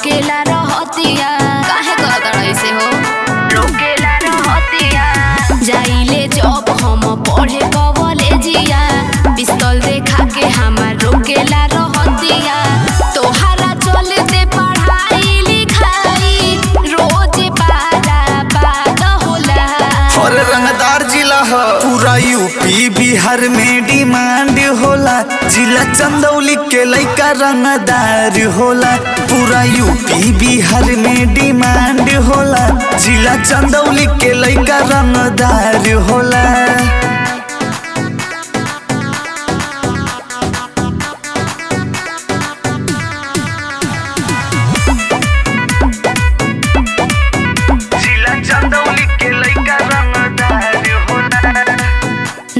रोकेला रहतिया काहे करत ऐसे हो रोकेला रहतिया जाइले जब हम पढ़े कॉलेजिया पिस्तौल देखा के हमार रोकेला रहतिया तोहरा चलते पढ़ाई लिखाई रोज बात होला। और रंगदार जिला हो पूरा यूपी बिहार में डिमांड होला। जिला चंदौली के लइका रंगदार होला। पूरा यूपी बिहार में डिमांड होला। जिला चंदौली के लइका रंगदार होला।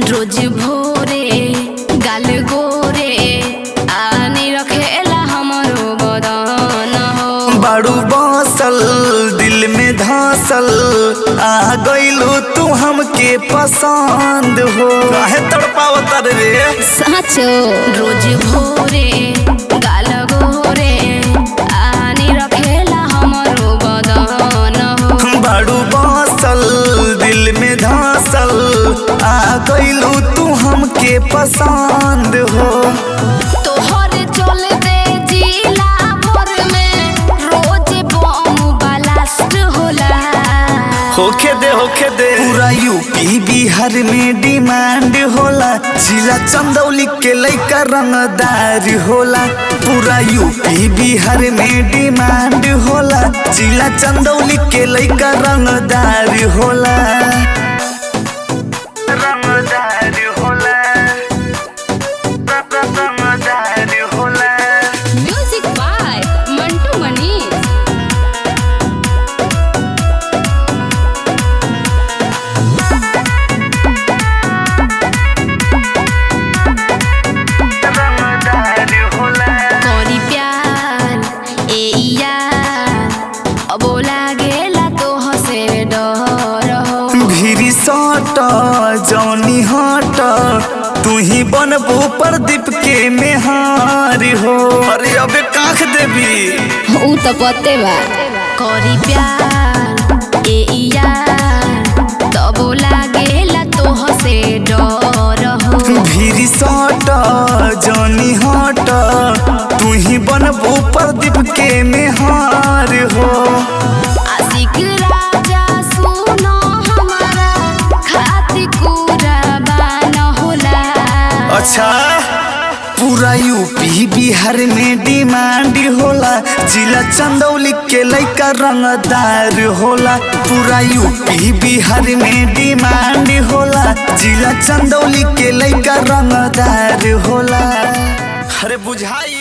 रोज भोरे गाल गोरे आनी रखेला हमरो बदन हो। बाड़ू बसल दिल में धसल आ गइलू तू हमके पसंद हो। काहे तड़पावत रे साचो रोज भोरे गाल गोरे आनी रखेला हमरो बदन हो। बाड़ू बसल दिल में धसल आ गइलू तू हमके पसंद हो। तोहरे चलते जिला भर में रोज बम ब्लास्ट होला। होखे दे पूरा यूपी बिहार में डिमांड होला। जिला चंदौली के लइका रंगदार होला। पूरा यूपी बिहार में डिमांड होला। जिला चंदौली के लइका रंगदार होला। रंगदार होला। रंगदार होला। Music by Mantu Manish. करी प्यार ए यार अब लागेला तोह से डर हो। भिरी सट जौनी हट तू ही बनबू प्रदीप के मेहार हो। अरे अबे काख देवी ऊ तो पते बा करी प्यार ए यार तब लागेला तोह से डर हो। भिरी सट जौनी हट तू ही बनबू प्रदीप के मेहार हो। आशिक राजा सुनो हमारा खातिर कुर्बान होला। अच्छा पूरा यूपी बिहार में डिमांड होला। जिला चंदौली के लइका रंगदार होला। पूरा यूपी बिहार में डिमांड होला। जिला चंदौली के लइका रंगदार होला। अरे बुझाई।